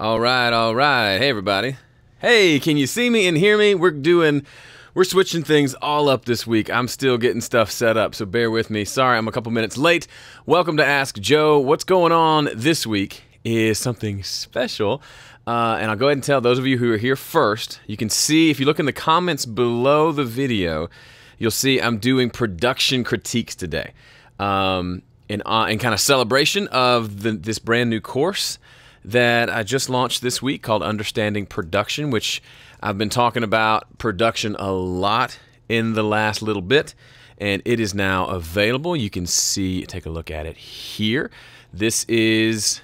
All right, all right. Hey, everybody. Hey, can you see me and hear me? We're switching things all up this week. I'm still getting stuff set up, so bear with me. Sorry, I'm a couple minutes late. Welcome to Ask Joe. What's going on this week is something special, and I'll go ahead and tell those of you who are here first. You can see, if you look in the comments below the video, you'll see I'm doing production critiques today, in kind of celebration of this brand new course that I just launched this week called Understanding Production, which I've been talking about production a lot in the last little bit, and it is now available. You can see, take a look at it here. This is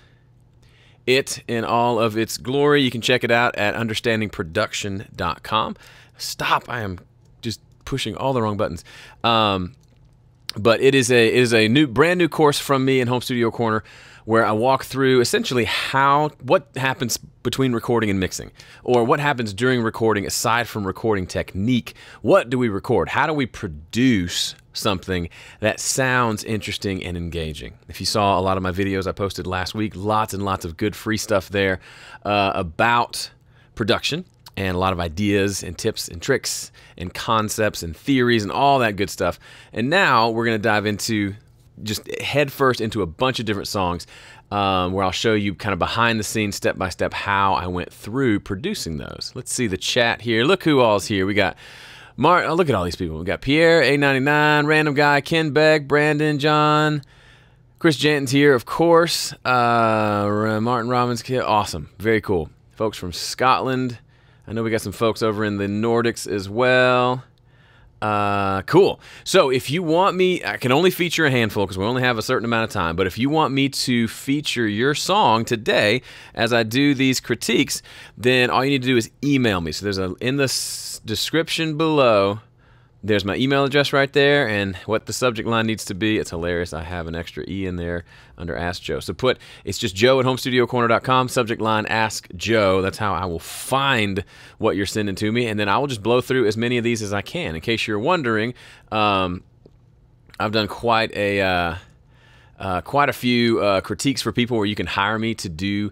it in all of its glory. You can check it out at understandingproduction.com. Stop, I am just pushing all the wrong buttons. But it is a brand new course from me in Home Studio Corner, where I walk through essentially what happens between recording and mixing, or what happens during recording aside from recording technique. What do we record? How do we produce something that sounds interesting and engaging? If you saw a lot of my videos I posted last week, lots and lots of good free stuff there about production, and a lot of ideas and tips and tricks and concepts and theories and all that good stuff. And now we're going to dive into just head first into a bunch of different songs, where I'll show you kind of behind the scenes, step by step, how I went through producing those. Let's see the chat here. Look who all's here. We got Mark. Oh, look at all these people. We got Pierre, A99, Random Guy, Ken Beck, Brandon, John, Chris Janton's here, of course. Martin Robbins, awesome, very cool. Folks from Scotland. I know we got some folks over in the Nordics as well. Cool. So if you want me, I can only feature a handful because we only have a certain amount of time, but if you want me to feature your song today as I do these critiques, then all you need to do is email me. So there's in the description below, there's my email address right there, and what the subject line needs to be. It's hilarious. I have an extra E in there under Ask Joe. So it's just joe@homestudiocorner.com, subject line Ask Joe. That's how I will find what you're sending to me, and then I will just blow through as many of these as I can. In case you're wondering, I've done quite a few critiques for people where you can hire me to do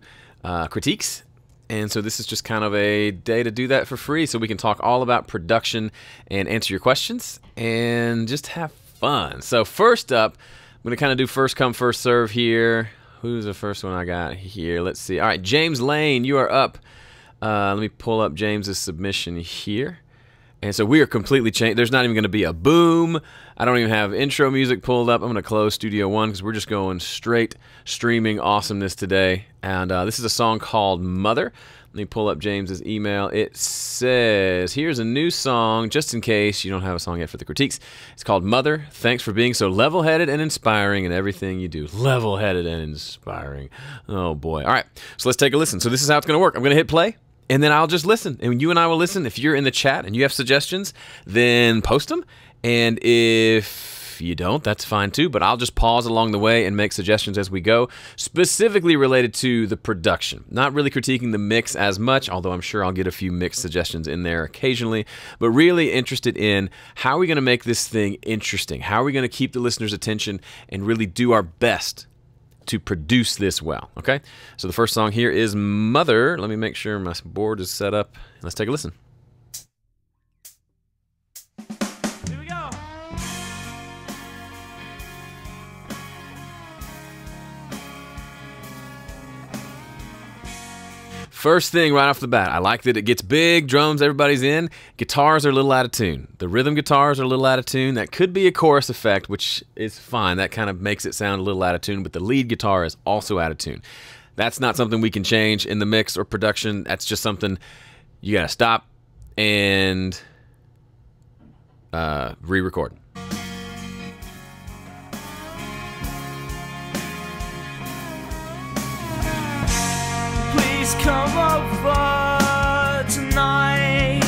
critiques. And so this is just kind of a day to do that for free, so we can talk all about production and answer your questions and just have fun. So first up, I'm going to kind of do first come, first serve here. Who's the first one I got here? Let's see. All right, James Lane, you are up. Let me pull up James's submission here. And so we are completely changed. There's not even going to be a boom. I don't even have intro music pulled up. I'm going to close Studio One because we're just going straight streaming awesomeness today. And this is a song called Mother. Let me pull up James's email. It says, here's a new song, just in case you don't have a song yet for the critiques. It's called Mother. Thanks for being so level-headed and inspiring in everything you do. Level-headed and inspiring. Oh, boy. All right, so let's take a listen. So this is how it's going to work. I'm going to hit play, and then I'll just listen, and you and I will listen. If you're in the chat and you have suggestions, then post them, and if you don't, that's fine too, but I'll just pause along the way and make suggestions as we go, specifically related to the production. Not really critiquing the mix as much, although I'm sure I'll get a few mix suggestions in there occasionally, but really interested in how are we going to make this thing interesting? How are we going to keep the listener's attention and really do our best to produce this well, okay? So the first song here is Mother. Let me make sure my board is set up. Let's take a listen. Here we go. First thing right off the bat, I like that it gets big, drums, everybody's in. Guitars are a little out of tune. The rhythm guitars are a little out of tune. That could be a chorus effect, which is fine. That kind of makes it sound a little out of tune, but the lead guitar is also out of tune. That's not something we can change in the mix or production. That's just something you gotta stop and re-record. Please come over tonight.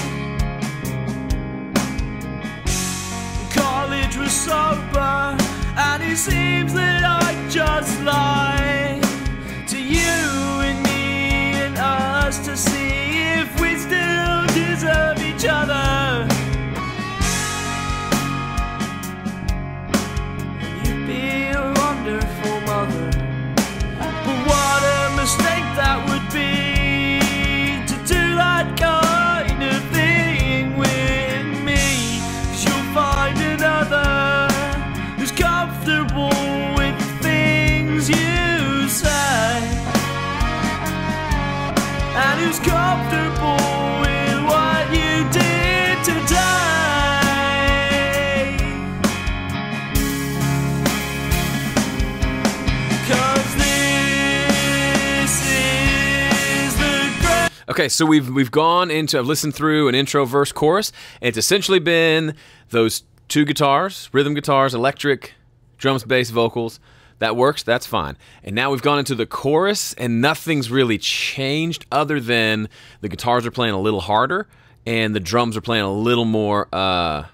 College was sober, and it seems that I just lied to you and me and us to see if we still deserve each other. You'd be a wonderful mother, but what a mistake that would be. things you say, and who's comfortable with what you did today. 'Cause this is the great. Okay, so we've gone into, I've listened through an intro, verse, chorus, and it's essentially been those two guitars, rhythm guitars, electric, drums, bass, vocals. That works, that's fine. And now we've gone into the chorus, and nothing's really changed other than the guitars are playing a little harder, and the drums are playing a little more, a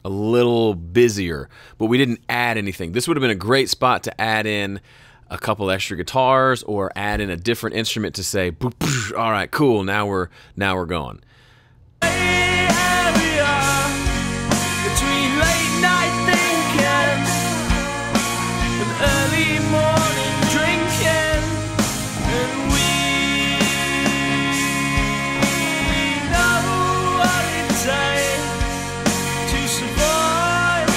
little busier. But we didn't add anything. This would have been a great spot to add in a couple extra guitars, or add in a different instrument to say, "Boop, boop, all right, cool, now we're going." Between late night thinking and early morning drinking, and we know what it takes to survive,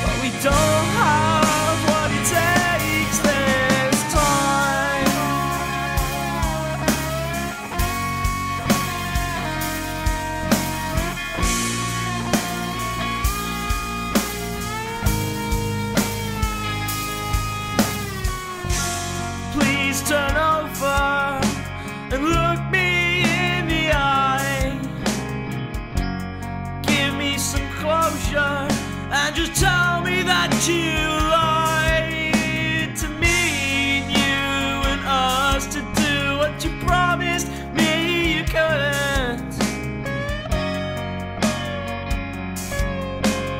but we don't have what it takes this time. Please turn over and look me in the eye. Give me some closure and just tell me that you lied to me, and you and us to do what you promised me you couldn't.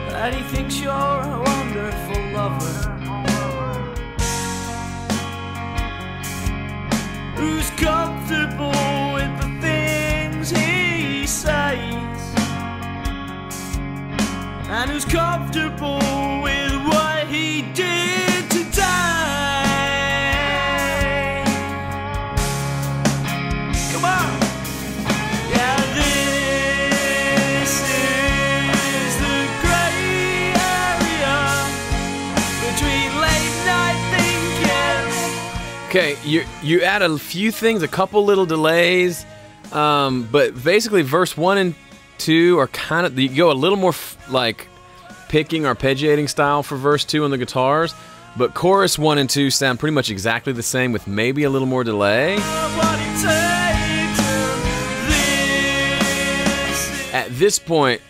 That he thinks you're a wonderful lover, who's comfortable with the things he says, and who's comfortable with what he did today. Come on! Yeah, this is the gray area between late night thinking. Okay, you add a few things, a couple little delays, but basically verse 1 and 2 are kind of, you go a little more like picking, arpeggiating style for verse 2 on the guitars, but chorus 1 and 2 sound pretty much exactly the same with maybe a little more delay. What it takes, At this point,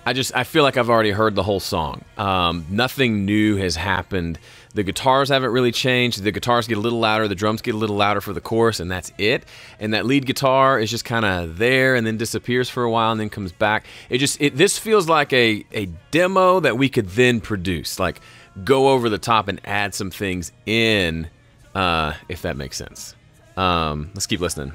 I feel like I've already heard the whole song. Nothing new has happened. The guitars haven't really changed. The guitars get a little louder, the drums get a little louder for the chorus, and that's it. And that lead guitar is just kind of there and then disappears for a while and then comes back. This feels like a demo that we could then produce, like go over the top and add some things in, if that makes sense. Let's keep listening.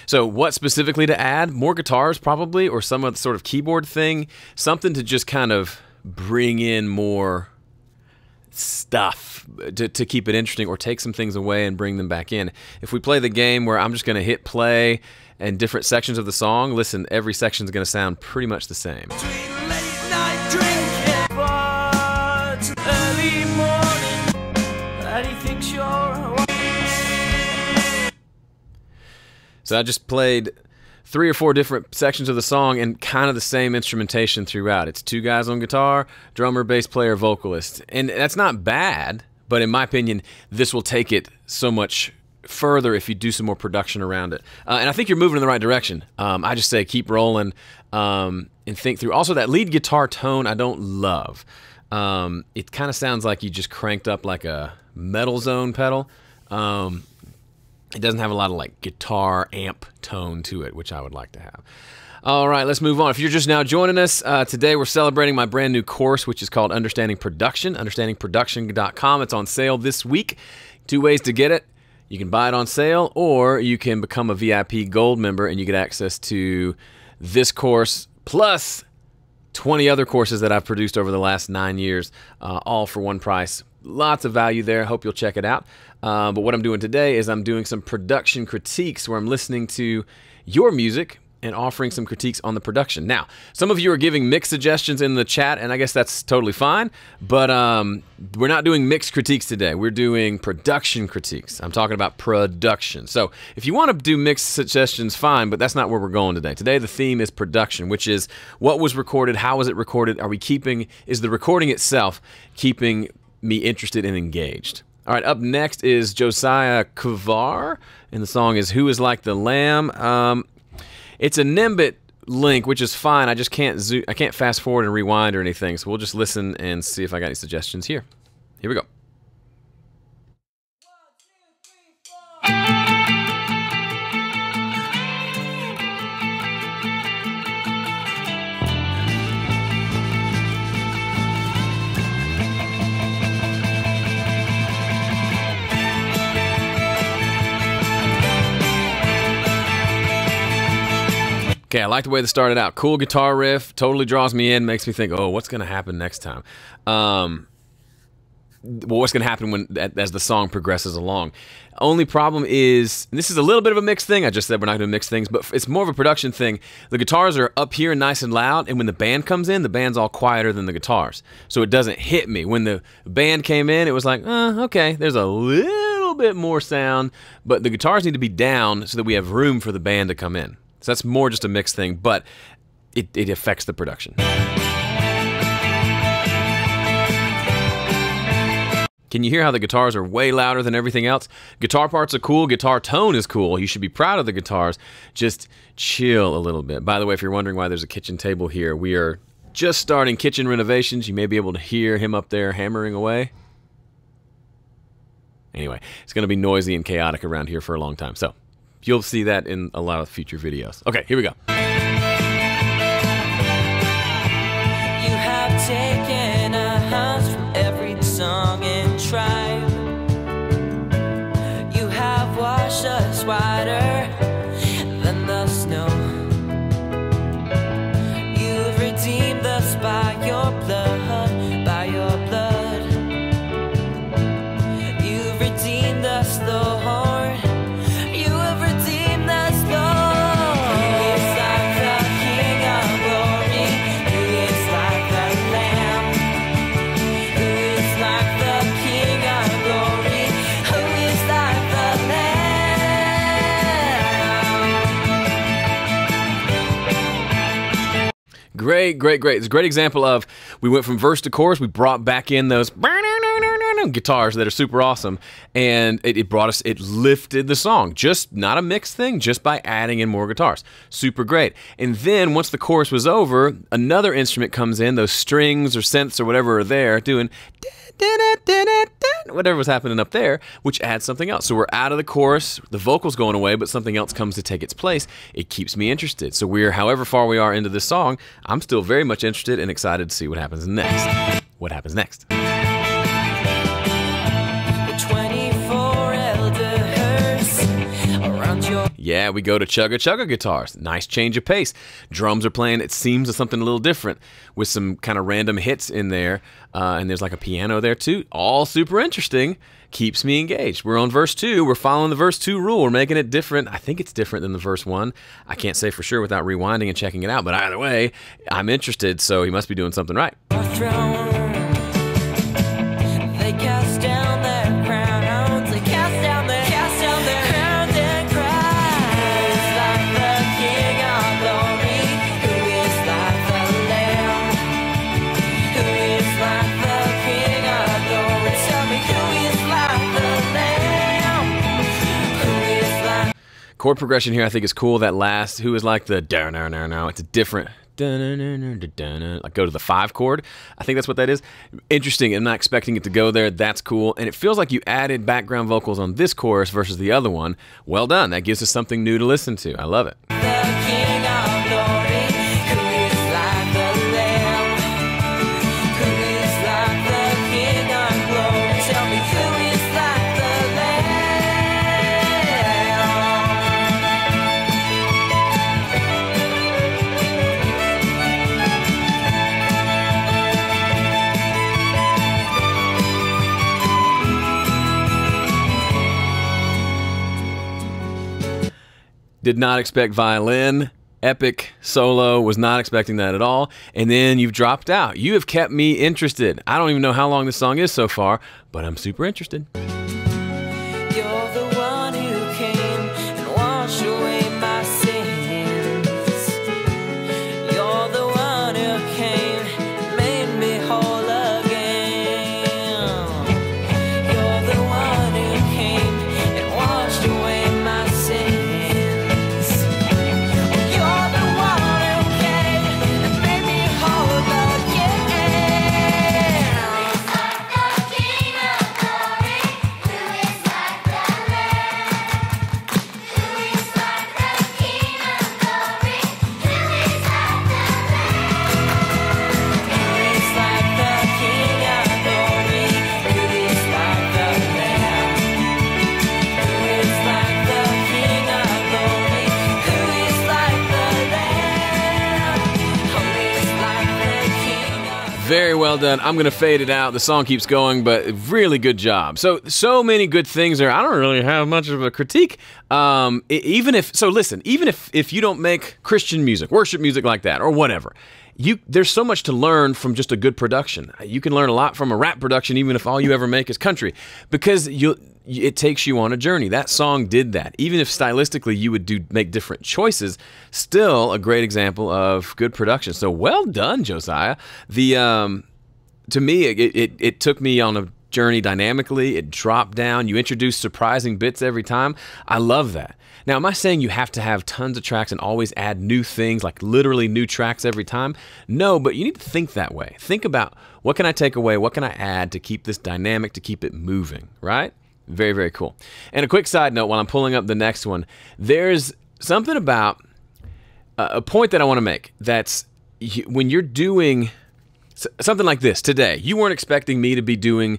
So what specifically to add? More guitars probably, or some other sort of keyboard thing. Something to just kind of bring in more stuff to keep it interesting, or take some things away and bring them back in. If we play the game where I'm just going to hit play and different sections of the song, listen, every section is going to sound pretty much the same. between late night drinking, but early morning, that he thinks you're a. So I just played 3 or 4 different sections of the song and kind of the same instrumentation throughout. It's 2 guys on guitar, drummer, bass player, vocalist. And that's not bad, but in my opinion, this will take it so much further if you do some more production around it. And I think you're moving in the right direction. I just say keep rolling and think through. Also, that lead guitar tone I don't love. It kind of sounds like you just cranked up like a Metal Zone pedal. It doesn't have a lot of like guitar amp tone to it, which I would like to have. All right, let's move on. If you're just now joining us, today we're celebrating my brand new course, which is called Understanding Production, understandingproduction.com. It's on sale this week. 2 ways to get it. You can buy it on sale, or you can become a VIP Gold member and you get access to this course plus 20 other courses that I've produced over the last 9 years, all for one price. Lots of value there. Hope you'll check it out. But what I'm doing today is I'm doing some production critiques where I'm listening to your music and offering some critiques on the production. Now, some of you are giving mix suggestions in the chat, and I guess that's totally fine, but we're not doing mix critiques today. We're doing production critiques. I'm talking about production. So if you want to do mix suggestions, fine, but that's not where we're going today. Today, the theme is production, which is what was recorded, how was it recorded, is the recording itself keeping me interested and engaged? All right, up next is Josiah Kuvar, and the song is Who Is Like the Lamb. It's a Nimbit link, which is fine. I just can't I can't fast forward and rewind or anything, so we'll just listen and see if I got any suggestions here. Here we go. Okay, I like the way this started out. Cool guitar riff, totally draws me in, makes me think, oh, what's going to happen next time? Well, what's going to happen as the song progresses along? Only problem is, and this is a little bit of a mixed thing. I just said we're not going to mix things, but it's more of a production thing. The guitars are up here nice and loud, and when the band comes in, the band's all quieter than the guitars. So it doesn't hit me. When the band came in, it was like, okay, there's a little bit more sound, but the guitars need to be down so that we have room for the band to come in. So that's more just a mixed thing, but it affects the production. Can you hear how the guitars are way louder than everything else? Guitar parts are cool. Guitar tone is cool. You should be proud of the guitars. Just chill a little bit. By the way, if you're wondering why there's a kitchen table here, we are just starting kitchen renovations. You may be able to hear him up there hammering away. Anyway, it's going to be noisy and chaotic around here for a long time. So you'll see that in a lot of future videos. Okay, here we go. You have taken us from every tongue and tribe. You have washed us whiter than the snow. You've redeemed us by your blood, by your blood. You've redeemed us, Lord. Great, great, great. It's a great example of we went from verse to chorus. We brought back in those guitars that are super awesome, and it lifted the song. Just not a mixed thing, just by adding in more guitars. Super great. And then once the chorus was over, another instrument comes in, those strings or synths or whatever are there doing whatever was happening up there, which adds something else. So we're out of the chorus, the vocal's going away, but something else comes to take its place. It keeps me interested. So however far we are into this song, I'm still very much interested and excited to see what happens next. What happens next? Yeah, we go to chugga chugga guitars. Nice change of pace. Drums are playing, it seems, something a little different with some kind of random hits in there. And there's like a piano there too. All super interesting. Keeps me engaged. We're on verse 2. We're following the verse 2 rule. We're making it different. I think it's different than the verse 1. I can't say for sure without rewinding and checking it out. But either way, I'm interested, so he must be doing something right. They cast down their crowns. They cast down their crowns and cry. Who is like the King of Glory? Who is like the Lamb? Who is like the King of Glory? Tell me, who is like the Lamb? Who is like... Chord progression here I think is cool. That last, who is like the no. It's a different... Like go to the 5 chord. I think that's what that is. Interesting. I'm not expecting it to go there. That's cool. And it feels like you added background vocals on this chorus versus the other one. Well done. That gives us something new to listen to. I love it. Did not expect violin. epic solo. Was not expecting that at all. And then you've dropped out. You have kept me interested. I don't even know how long this song is so far, but I'm super interested. You're the one who came and washed away my sins. You're the one who came and made me whole again. You're the one who came and washed away my sins. You're the one who came and made me whole again. Who is like the King of glory? Who is like the Lamb? Who is like the King of glory? Who is like the Lamb? Who is like the King of glory? Who is like the Lamb? Who is like the King of glory? Who is like the Lamb? Who is like the King of Very well done. I'm going to fade it out. The song keeps going, but really good job. So many good things there. I don't really have much of a critique. Even if you don't make Christian music, worship music like that, or whatever, there's so much to learn from just a good production. You can learn a lot from a rap production, even if all you ever make is country, because it takes you on a journey. That song did that. Even if stylistically you would make different choices, still a great example of good production. So well done, Josiah. To me, it took me on a journey dynamically. It dropped down. You introduced surprising bits every time. I love that. Now, am I saying you have to have tons of tracks and always add new things, like literally new tracks every time? No, but you need to think that way. Think about, what can I take away? What can I add to keep this dynamic, to keep it moving, right? Very, very cool. And a quick side note while I'm pulling up the next one, there's something about a point that I want to make. That's when you're doing something like this today, you weren't expecting me to be doing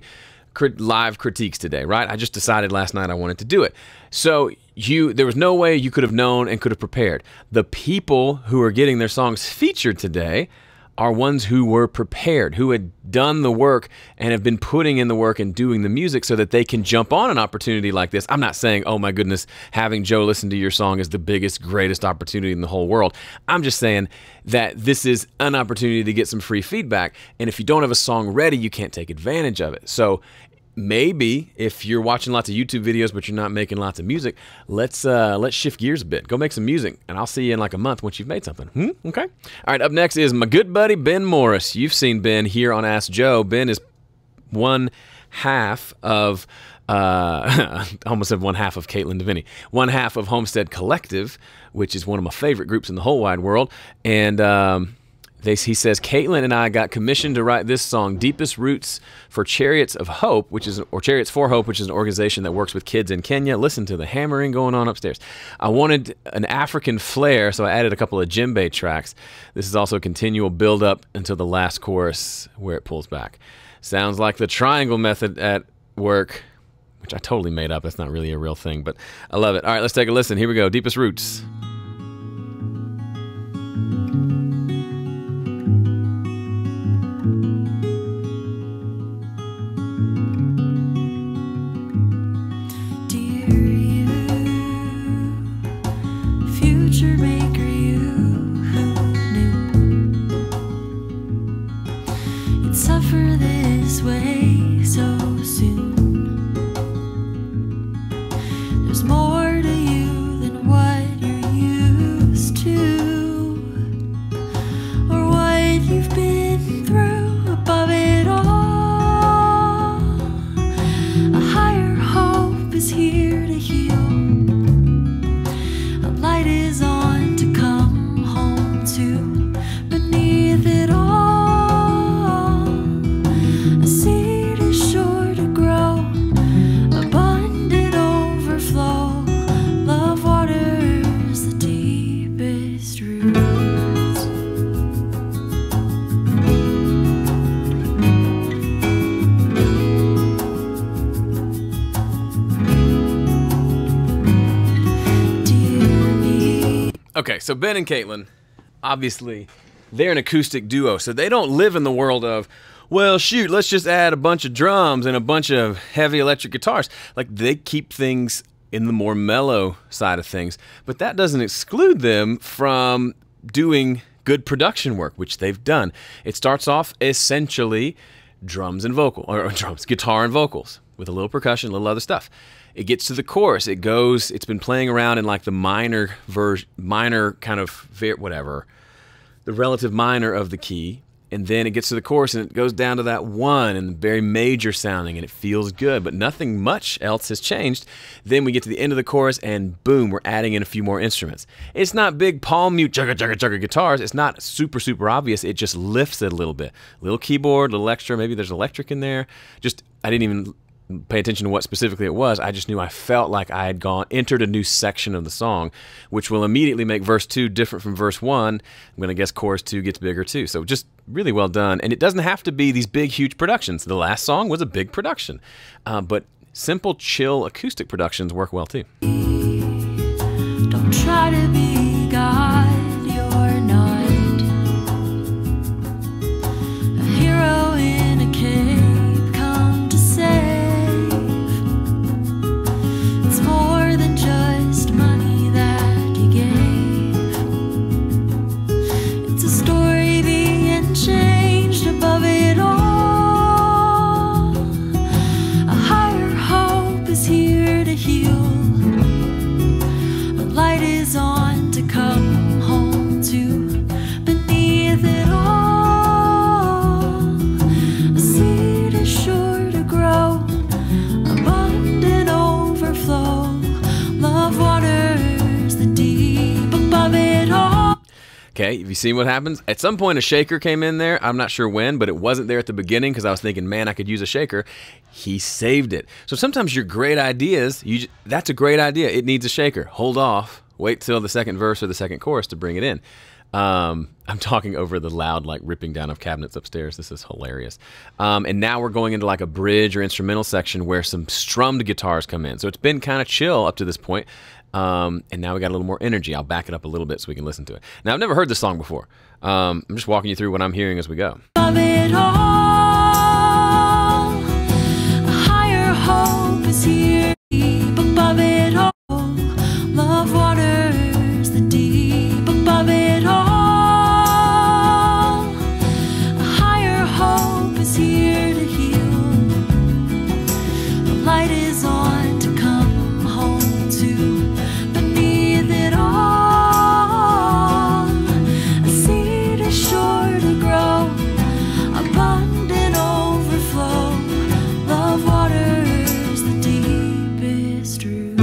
live critiques today, right? I just decided last night I wanted to do it. So there was no way you could have known and could have prepared. The people who are getting their songs featured today are ones who were prepared, who had done the work and have been putting in the work and doing the music so that they can jump on an opportunity like this. I'm not saying, oh my goodness, having Joe listen to your song is the biggest, greatest opportunity in the whole world. I'm just saying that this is an opportunity to get some free feedback. And if you don't have a song ready, you can't take advantage of it. So maybe if you're watching lots of YouTube videos but you're not making lots of music, let's shift gears a bit. Go make some music, and I'll see you in like a month once you've made something. Okay? All right, up next is my good buddy Ben Morris. You've seen Ben here on Ask Joe. Ben is one half of I almost said one half of Caitlin Deviney. One half of Homestead Collective, which is one of my favorite groups in the whole wide world. And he says, Caitlin and I got commissioned to write this song, Deepest Roots for Chariots of Hope, Chariots for Hope, which is an organization that works with kids in Kenya. Listen to the hammering going on upstairs. I wanted an African flair, so I added a couple of djembe tracks. This is also a continual build-up until the last chorus where it pulls back. Sounds like the triangle method at work, which I totally made up. That's not really a real thing, but I love it. All right, let's take a listen. Here we go. Deepest Roots. Suffer this way so soon. There's more to you than what you're used to, or what you've been through. Above it all, a higher hope is here to heal. A light is on to come home to. Beneath it all, Okay, so Ben and Caitlin, obviously, they're an acoustic duo, so they don't live in the world of, well, shoot, let's just add a bunch of drums and a bunch of heavy electric guitars. Like, they keep things in the more mellow side of things. But that doesn't exclude them from doing good production work, which they've done. It starts off essentially drums and vocal, or drums, guitar and vocals with a little percussion, a little other stuff. It gets to the chorus. It's been playing around in like the minor kind of, whatever, the relative minor of the key. And then it gets to the chorus and it goes down to that one and very major sounding, and it feels good, but nothing much else has changed. Then we get to the end of the chorus and boom, we're adding in a few more instruments. It's not big palm mute chugga chugga chugga guitars. It's not super, super obvious. It just lifts it a little bit. Little keyboard, little extra, maybe there's electric in there. I didn't even pay attention to what specifically it was. I just knew I felt like I had entered a new section of the song, which will immediately make verse 2 different from verse 1. I'm going to guess chorus 2 gets bigger too. So just really well done. And it doesn't have to be these big, huge productions. The last song was a big production. But simple, chill acoustic productions work well too. Don't try to be God, you're not a hero in a cape come to save. It's more than just money that you gave. It's a story being changed above it all. A higher hope is here to heal. A light is on to come home to. Beneath it all, a seed is sure to grow. Abundant overflow. Love waters the deep above it all. Okay, have you seen what happens? At some point, a shaker came in there. I'm not sure when, but it wasn't there at the beginning because I was thinking, man, I could use a shaker. He saved it. So sometimes your great ideas, that's a great idea. It needs a shaker. Hold off. Wait till the second verse or the second chorus to bring it in. I'm talking over the loud, like, ripping down of cabinets upstairs. This is hilarious. And now we're going into like a bridge or instrumental section where some strummed guitars come in. So it's been kind of chill up to this point. And now we got a little more energy. I'll back it up a little bit so we can listen to it. Now, I've never heard this song before. I'm just walking you through what I'm hearing as we go. Above it all, a higher hope is here. Deep above it all, love waters the deep above it all. A higher hope is here to heal. The light is on to come home to. Beneath it all, a seed is sure to grow. Abundant overflow. Love waters the deepest roots.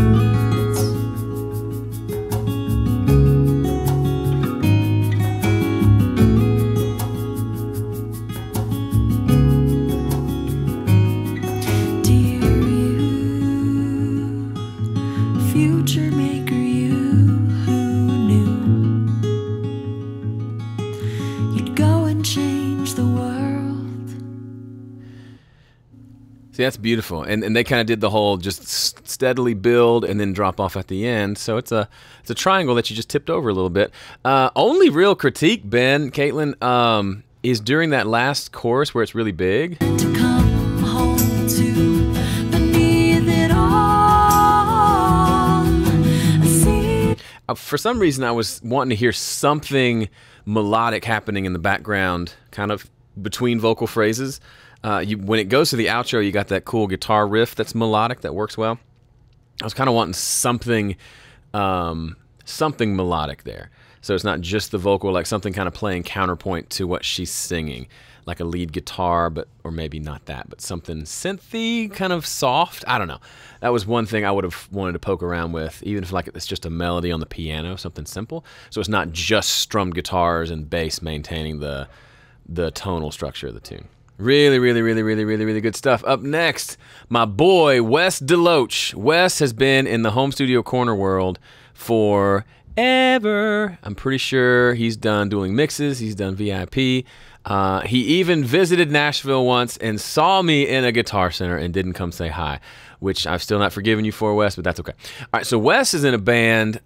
Dear you, future maker, you who knew you'd go and change the world. See, that's beautiful. And they kind of did the whole just steadily build and then drop off at the end. So it's a triangle that you just tipped over a little bit. Only real critique, Ben, Caitlin, is during that last chorus where it's really big. To come home to. Beneath it all, a seed. For some reason, I was wanting to hear something melodic happening in the background, kind of between vocal phrases. When it goes to the outro, you got that cool guitar riff that's melodic, that works well. I was kind of wanting something melodic there. So it's not just the vocal, like something kind of playing counterpoint to what she's singing, like a lead guitar, or maybe not that, but something synthy, kind of soft. I don't know. That was one thing I would have wanted to poke around with, even if like it's just a melody on the piano, something simple. So it's not just strummed guitars and bass maintaining the tonal structure of the tune. Really, really, really, really, really, really good stuff. Up next, my boy, Wes Deloach. Wes has been in the home studio corner world forever. I'm pretty sure he's done dueling mixes. He's done VIP. He even visited Nashville once and saw me in a Guitar Center and didn't come say hi, which I've still not forgiven you for, Wes, but that's okay. All right, so Wes is in a band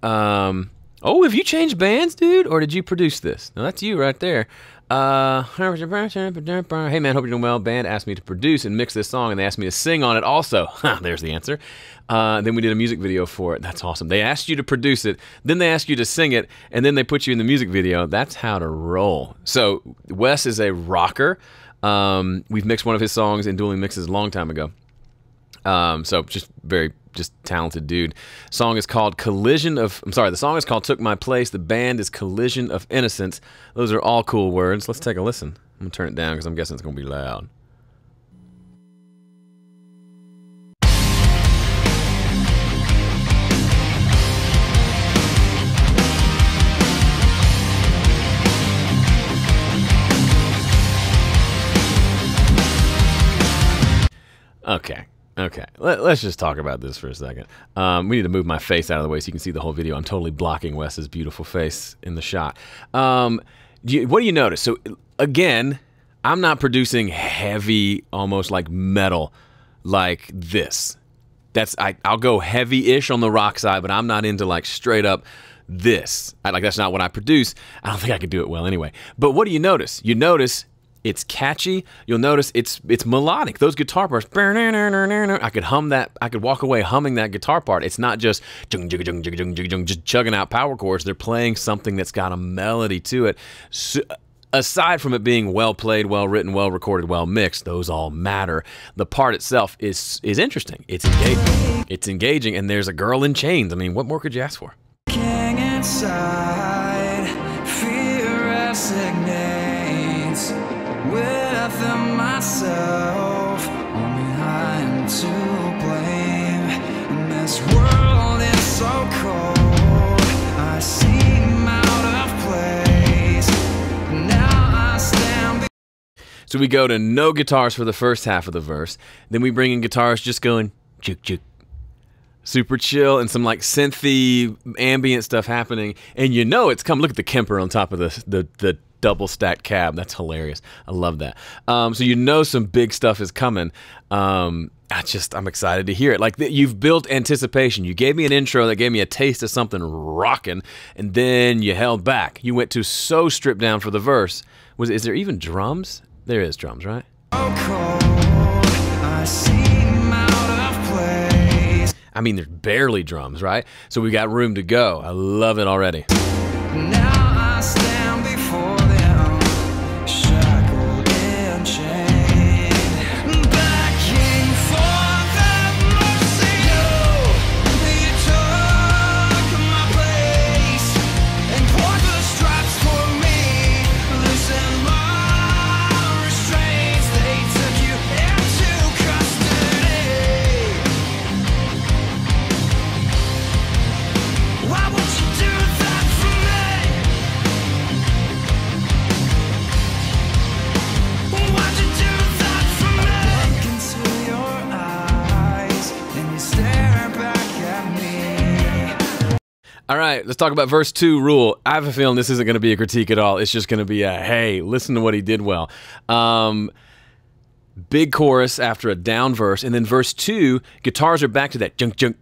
Oh, have you changed bands, dude? Or did you produce this? No, that's you right there. Hey man, hope you're doing well. Band asked me to produce and mix this song, and they asked me to sing on it also. There's the answer. Then we did a music video for it. That's awesome. They asked you to produce it, then they asked you to sing it, and then they put you in the music video. That's how to roll. So Wes is a rocker. We've mixed one of his songs in Dueling Mixes a long time ago. So just talented dude. The song is called Took My Place. The band is Collision of Innocence. Those are all cool words. Let's take a listen. I'm gonna turn it down because I'm guessing it's gonna be loud. Okay. Let's just talk about this for a second. We need to move my face out of the way so you can see the whole video. I'm totally blocking Wes's beautiful face in the shot. What do you notice? So, again, I'm not producing heavy, almost like metal like this. I'll go heavy-ish on the rock side, but I'm not into like straight up this. That's not what I produce. I don't think I could do it well anyway. But what do you notice? You notice it's catchy. You'll notice it's melodic. Those guitar parts, I could hum that. I could walk away humming that guitar part. It's not just just chugging out power chords. They're playing something that's got a melody to it. So, aside from it being well played, well written, well recorded, well mixed, those all matter. The part itself is interesting. It's engaging. It's engaging, and there's a girl in chains. I mean, what more could you ask for? King inside, fear resignates. Within myself, only I am to blame. And this world is so cold, I seem out of place. Now I stand. So we go to no guitars for the first half of the verse. Then we bring in guitars just going juk juk. Super chill and some like synthy ambient stuff happening. And you know it's come. Look at the Kemper on top of the double stacked cab. That's hilarious. I love that. So you know some big stuff is coming. I'm excited to hear it. Like you've built anticipation. You gave me an intro that gave me a taste of something rocking, and then you held back. You went to so stripped down for the verse. Is there even drums? There is drums, right? I mean, there's barely drums, right? So we got room to go. I love it already. Now I stand before them, shackled and chained, begging for that mercy. You took my place and poured the stripes for me, loosen my restraints. They took you into custody. Why would you do that for me? Why'd you do that for me? I look into your eyes and you stare back at me. All right, let's talk about verse 2 rule. I have a feeling this isn't going to be a critique at all. It's just going to be a, hey, listen to what he did well. Big chorus after a down verse, and then verse 2, guitars are back to that junk, junk,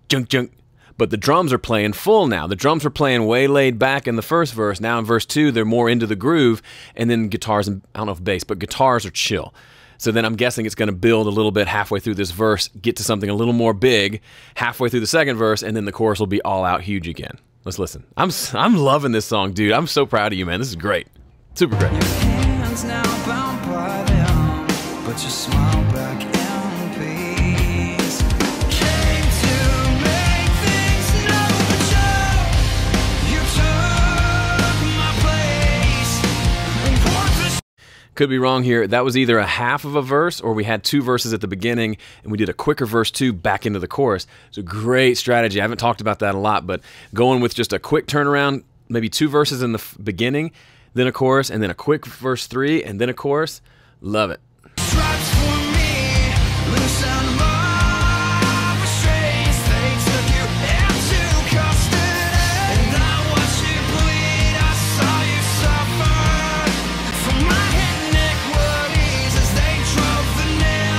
junk, junk. But the drums are playing full now. The drums were playing way laid back in the first verse. Now in verse 2, they're more into the groove, and then guitars, and I don't know if bass, but guitars are chill. So then I'm guessing it's going to build a little bit halfway through this verse, get to something a little more big halfway through the second verse, and then the chorus will be all out huge again. Let's listen. I'm loving this song, dude. I'm so proud of you, man. This is great. Super great. Your hands now bound by them, but you smile back in peace. Came to make things new, but you took my place and poured the Could be wrong here. That was either a half of a verse or we had 2 verses at the beginning and we did a quicker verse 2 back into the chorus. It's a great strategy. I haven't talked about that a lot, but going with just a quick turnaround, maybe 2 verses in the beginning, then a chorus, and then a quick verse 3, and then a chorus. Love it. stripes for me, loosen my restraints. They took you into custody, and I watched you bleed. I saw you suffer from my iniquities as they drove the nail.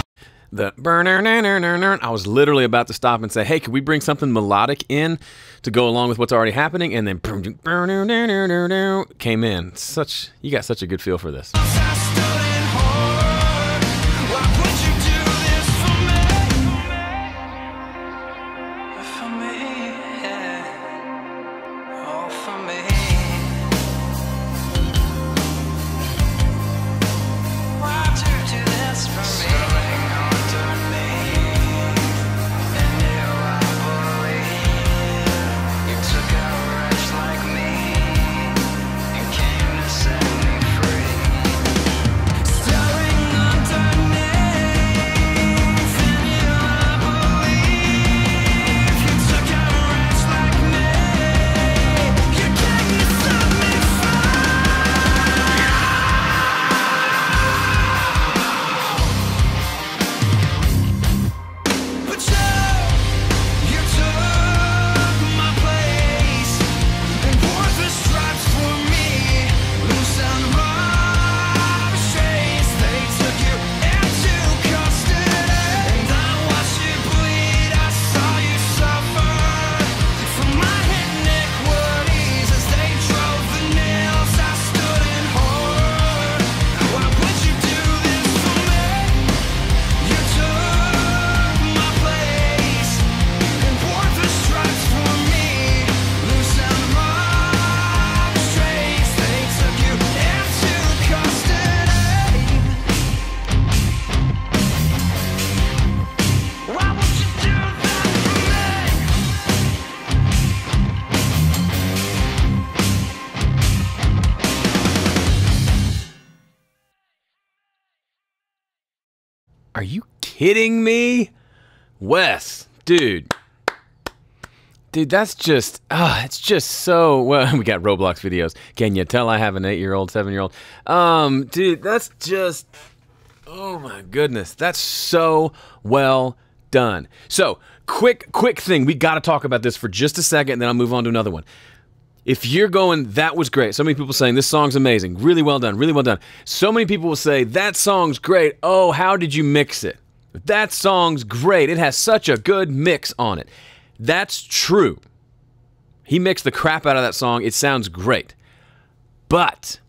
the I was literally about to stop and say, hey, could we bring something melodic in to go along with what's already happening? And then came in. You got such a good feel for this. Are you kidding me? Wes, dude, that's just, it's just so, well, we got Roblox videos. Can you tell I have an 8-year-old, 7-year-old? Dude, that's just, oh my goodness. That's so well done. So, quick thing. We got to talk about this for just a second, and then I'll move on to another one. If you're going, that was great. So many people saying, this song's amazing. Really well done. Really well done. So many people will say, that song's great. Oh, how did you mix it? That song's great. It has such a good mix on it. That's true. He mixed the crap out of that song. It sounds great. But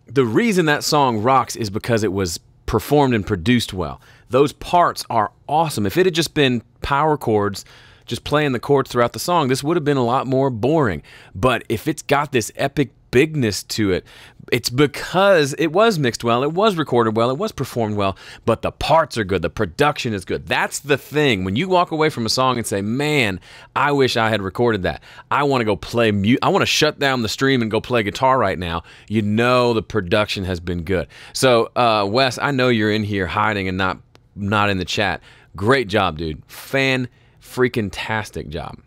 the reason that song rocks is because it was performed and produced well. Those parts are awesome. If it had just been power chords, just playing the chords throughout the song, this would have been a lot more boring. But if it's got this epic bigness to it, it's because it was mixed well, it was recorded well, it was performed well, but the parts are good, the production is good. That's the thing. When you walk away from a song and say, man, I wish I had recorded that. I want to go play I want to shut down the stream and go play guitar right now. You know the production has been good. So, Wes, I know you're in here hiding and not in the chat. Great job, dude. Freaking-tastic job.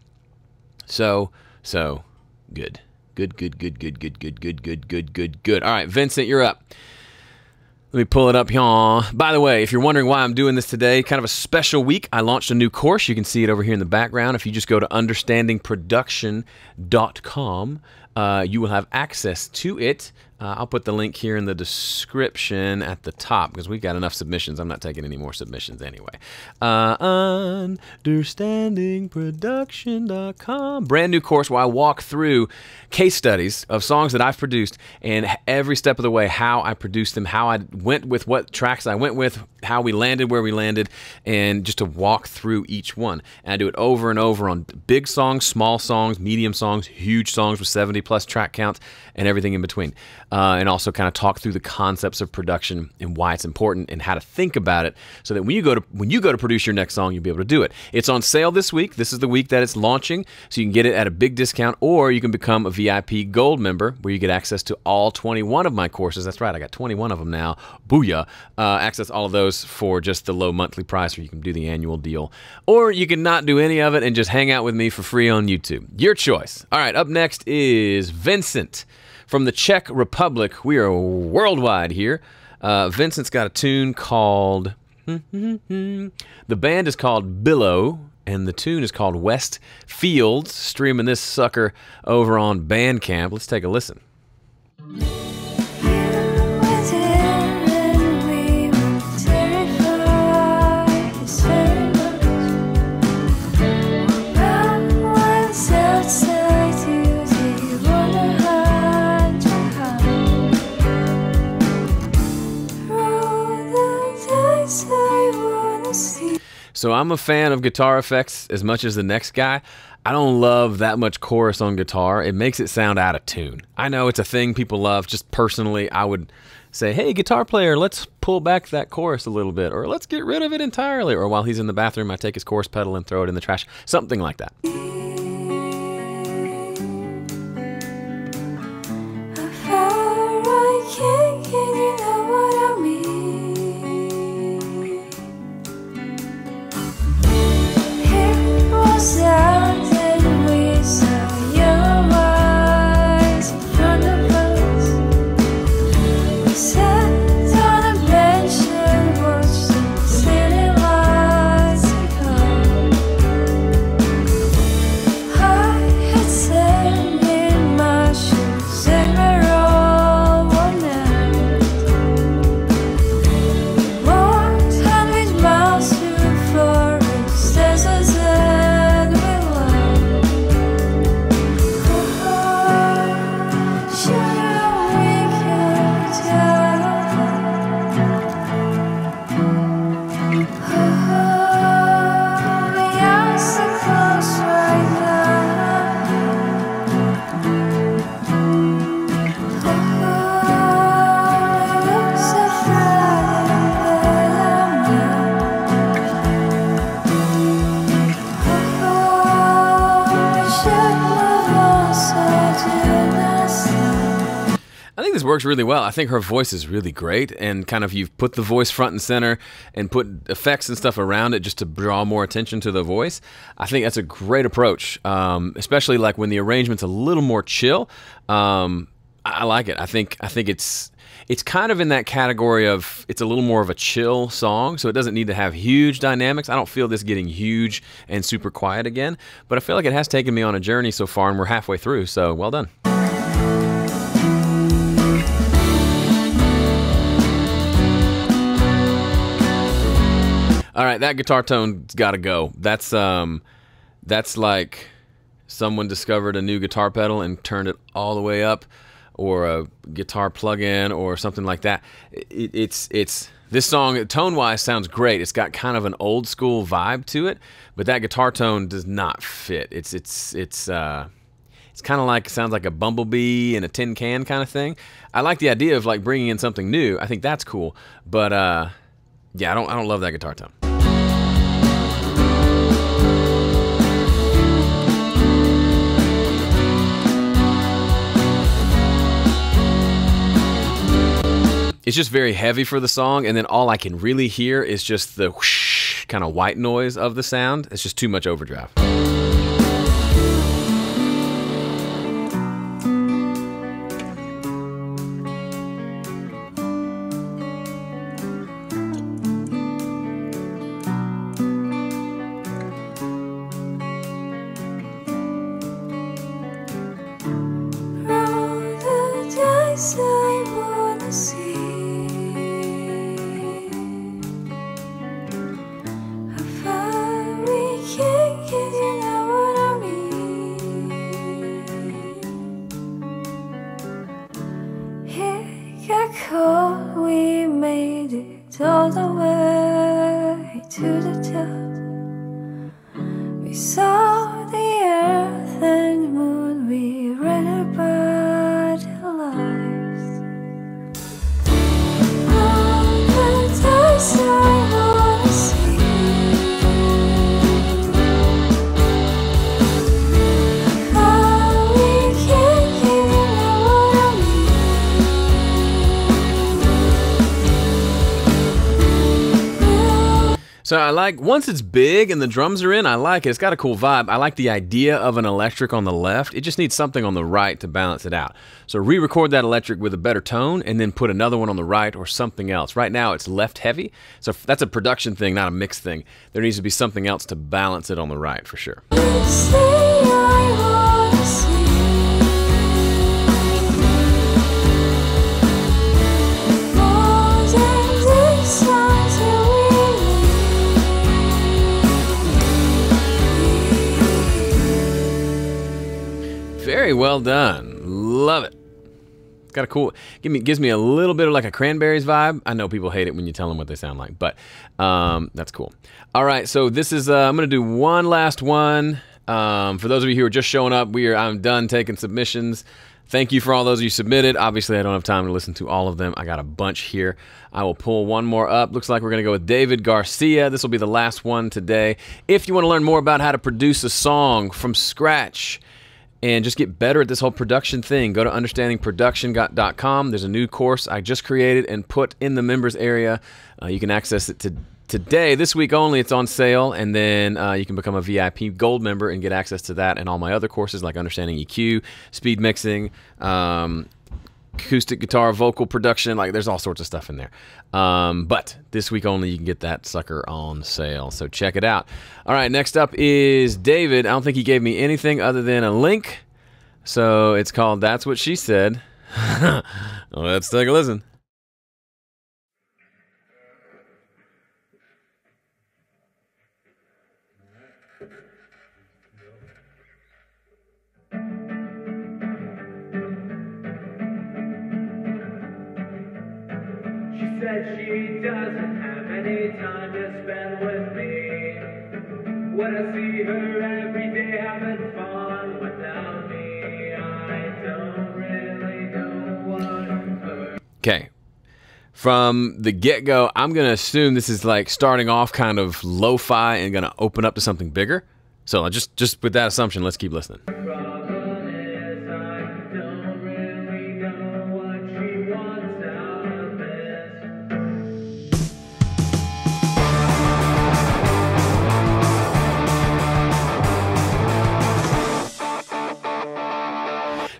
So good. Good. All right, Vincent, you're up. Let me pull it up here. By the way, if you're wondering why I'm doing this today, kind of a special week, I launched a new course. You can see it over here in the background. If you just go to understandingproduction.com, you will have access to it. I'll put the link here in the description at the top because we've got enough submissions. I'm not taking any more submissions anyway. Understandingproduction.com. Brand new course where I walk through case studies of songs that I've produced and every step of the way how I produced them, how I went with what tracks I went with, how we landed where we landed, and just to walk through each one. And I do it over and over on big songs, small songs, medium songs, huge songs with 70+ track counts, and everything in between. And also kind of talk through the concepts of production and why it's important and how to think about it so that when you go to produce your next song, you'll be able to do it. It's on sale this week. This is the week that it's launching, so you can get it at a big discount, or you can become a VIP Gold member where you get access to all 21 of my courses. That's right, I got 21 of them now. Booyah. Access all of those for just the low monthly price, or you can do the annual deal. Or you can not do any of it and just hang out with me for free on YouTube. Your choice. All right, up next is Vincent. From the Czech Republic. We are worldwide here. Vincent's got a tune called... the band is called Billow, and the tune is called West Fields. Streaming this sucker over on Bandcamp. Let's take a listen. So I'm a fan of guitar effects as much as the next guy. I don't love that much chorus on guitar. It makes it sound out of tune. I know it's a thing people love. Just personally, I would say, hey, guitar player, let's pull back that chorus a little bit, or let's get rid of it entirely. Or while he's in the bathroom, I take his chorus pedal and throw it in the trash. Something like that. This works really well. I think her voice is really great, and kind of you've put the voice front and center and put effects and stuff around it just to draw more attention to the voice. I think that's a great approach, especially like when the arrangement's a little more chill. I like it. I think it's kind of in that category of it's a little more of a chill song, so it doesn't need to have huge dynamics. I don't feel this getting huge and super quiet again, but I feel like it has taken me on a journey so far, and we're halfway through, so well done. All right, that guitar tone's got to go. That's like someone discovered a new guitar pedal and turned it all the way up, or a guitar plug-in or something like that. It's this song tone-wise sounds great. It's got kind of an old school vibe to it, but that guitar tone does not fit. It's kind of like, sounds like a bumblebee in a tin can kind of thing. I like the idea of like bringing in something new. I think that's cool, but yeah, I don't love that guitar tone. It's just very heavy for the song, and then all I can really hear is just the whoosh kind of white noise of the sound. It's just too much overdrive. We made it all the way to the top. We saw the earth and the moon. We read about our lives. All the times I wanna see. How we can get what I mean. So I like, once it's big and the drums are in, I like it. It's got a cool vibe. I like the idea of an electric on the left. It just needs something on the right to balance it out. So re-record that electric with a better tone and then put another one on the right or something else. Right now it's left heavy. So that's a production thing, not a mix thing. There needs to be something else to balance it on the right for sure. Say I wanna see. More than this until Very well done. Love it. It's got a cool, gives me a little bit of like a Cranberries vibe. I know people hate it when you tell them what they sound like, but that's cool. All right, so this is, I'm going to do one last one. For those of you who are just showing up, I'm done taking submissions. Thank you for all those you submitted. Obviously, I don't have time to listen to all of them. I got a bunch here. I will pull one more up. Looks like we're going to go with David Garcia. This will be the last one today. If you want to learn more about how to produce a song from scratch and just get better at this whole production thing, go to understandingproduction.com. There's a new course I just created and put in the members area. You can access it today, this week only. It's on sale, and then you can become a VIP gold member and get access to that and all my other courses like understanding EQ, speed mixing, acoustic guitar, vocal production. Like, there's all sorts of stuff in there. But this week only, you can get that sucker on sale. So check it out. All right, next up is David. I don't think he gave me anything other than a link. So it's called That's What She Said. Let's take a listen. She said she doesn't have any time to spend with me. When I see her every day having fun without me, I don't really know what. Okay. From the get-go, I'm going to assume this is like starting off kind of lo-fi and going to open up to something bigger. So just with that assumption, let's keep listening. Problem is I don't really know what she wants out of this.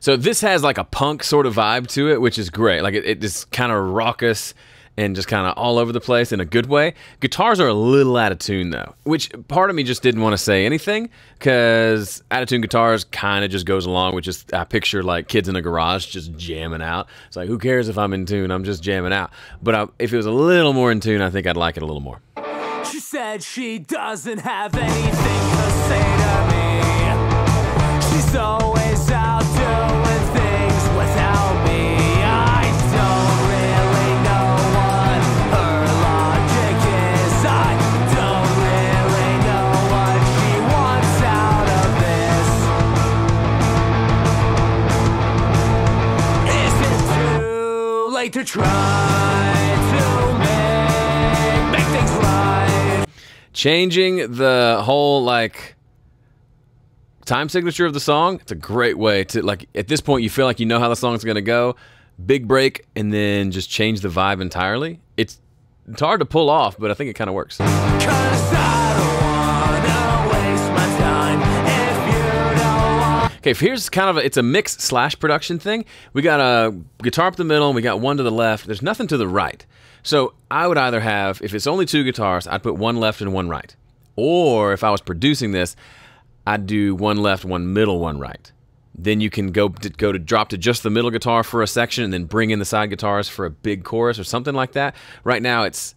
So this has like a punk sort of vibe to it, which is great. Like it is kind of raucous and just kind of all over the place in a good way. Guitars are a little out of tune though, which part of me just didn't want to say anything because out of tune guitars kind of just goes along with just, I picture like kids in a garage just jamming out. It's like, who cares if I'm in tune? I'm just jamming out. But if it was a little more in tune, I think I'd like it a little more. She said she doesn't have anything to say to me. She's always out doing things without me. I don't really know what her logic is. I don't really know what she wants out of this. Is it too late to try to make things right? Changing the whole like time signature of the song, it's a great way to, like, at this point you feel like you know how the song's gonna go, big break, and then just change the vibe entirely. It's hard to pull off, but I think it kind of works. 'Cause I don't wanna waste my time if you don't want. Okay, here's kind of it's a mix / production thing. We got a guitar up the middle, and we got one to the left. There's nothing to the right. So I would either have, if it's only two guitars, I'd put one left and one right. Or if I was producing this, I'd do one left, one middle, one right. Then you can go to drop to just the middle guitar for a section and then bring in the side guitars for a big chorus or something like that. Right now it's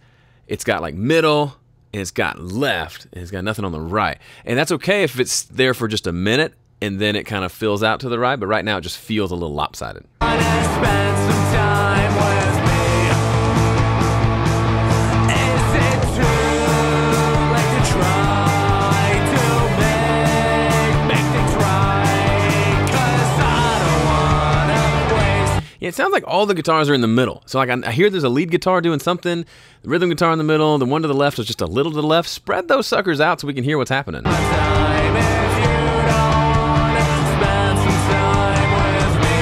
got like middle and it's got left and it's got nothing on the right. And that's okay if it's there for just a minute and then it kind of fills out to the right, but right now it just feels a little lopsided. Wanna spend some time with me. Is it too late to try to make things right? 'Cause I don't wanna waste. Yeah, it sounds like all the guitars are in the middle. So like I hear there's a lead guitar doing something, the rhythm guitar in the middle, the one to the left is just a little to the left. Spread those suckers out so we can hear what's happening. Time if you don't wanna spend some time with me.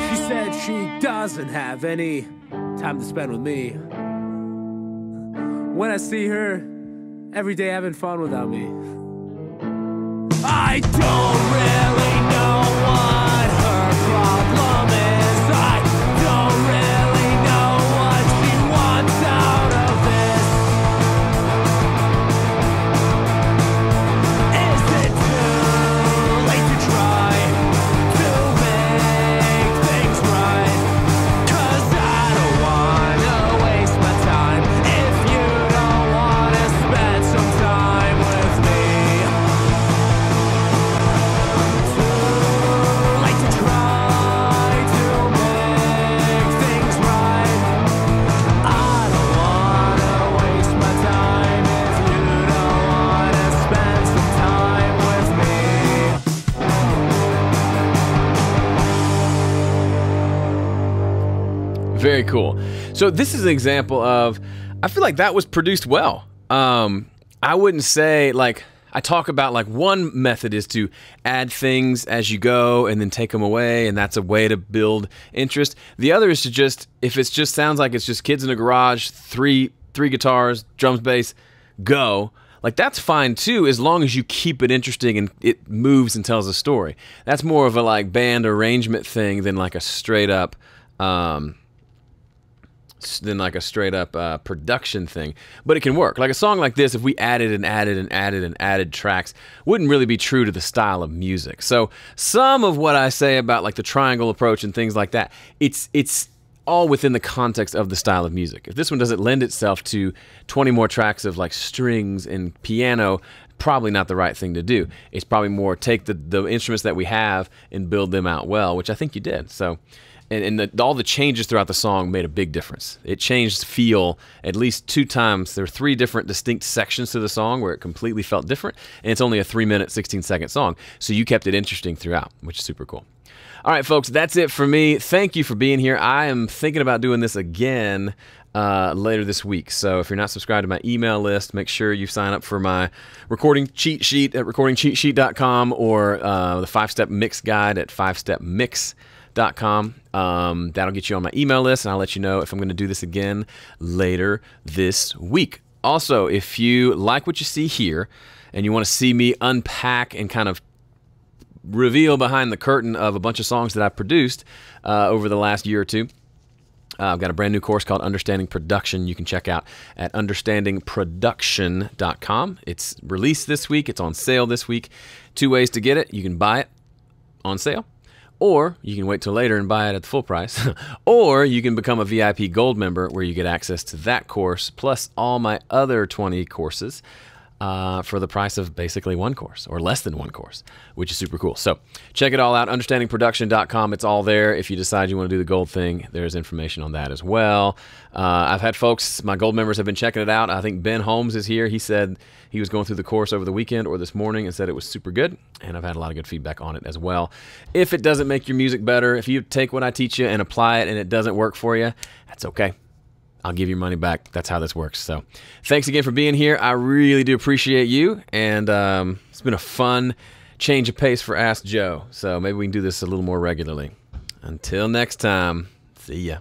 She said she doesn't have any time to spend with me. When I see her every day having fun without me. I don't really know what her problem is. I don't really know what she wants out of this. Very cool. So this is an example of, I feel like that was produced well. I wouldn't say, like, I talk about, like, one method is to add things as you go and then take them away, and that's a way to build interest. The other is to just, if it just sounds like it's just kids in a garage, three guitars, drums, bass, go. Like, that's fine too, as long as you keep it interesting and it moves and tells a story. That's more of a, like, band arrangement thing than like a straight up production thing. But it can work. Like a song like this, if we added and added and added and added tracks, wouldn't really be true to the style of music. So some of what I say about, like, the triangle approach and things like that, it's all within the context of the style of music. If this one doesn't lend itself to 20 more tracks of, like, strings and piano, probably not the right thing to do. It's probably more take the instruments that we have and build them out well, which I think you did. So, and all the changes throughout the song made a big difference. It changed feel at least 2 times. There were 3 different distinct sections to the song where it completely felt different, and it's only a 3-minute, 16-second song. So you kept it interesting throughout, which is super cool. All right, folks, that's it for me. Thank you for being here. I am thinking about doing this again later this week. So if you're not subscribed to my email list, make sure you sign up for my recording cheat sheet at recordingcheatsheet.com or the 5-step mix guide at 5stepmix.com. That'll get you on my email list, and I'll let you know if I'm going to do this again later this week. Also, if you like what you see here and you want to see me unpack and kind of reveal behind the curtain of a bunch of songs that I've produced over the last year or two, I've got a brand new course called Understanding Production you can check out at understandingproduction.com. It's released this week. It's on sale this week. 2 ways to get it. You can buy it on sale, or you can wait till later and buy it at the full price, or you can become a VIP Gold member where you get access to that course plus all my other 20 courses for the price of basically 1 course or less than 1 course, which is super cool. So check it all out, understandingproduction.com. It's all there. If you decide you want to do the gold thing, there's information on that as well. I've had folks, my gold members have been checking it out. I think Ben Holmes is here. He said he was going through the course over the weekend or this morning and said it was super good, and I've had a lot of good feedback on it as well. If it doesn't make your music better, if you take what I teach you and apply it and it doesn't work for you, that's okay. I'll give you your money back. That's how this works. So thanks again for being here. I really do appreciate you. And it's been a fun change of pace for Ask Joe. So maybe we can do this a little more regularly. Until next time, see ya.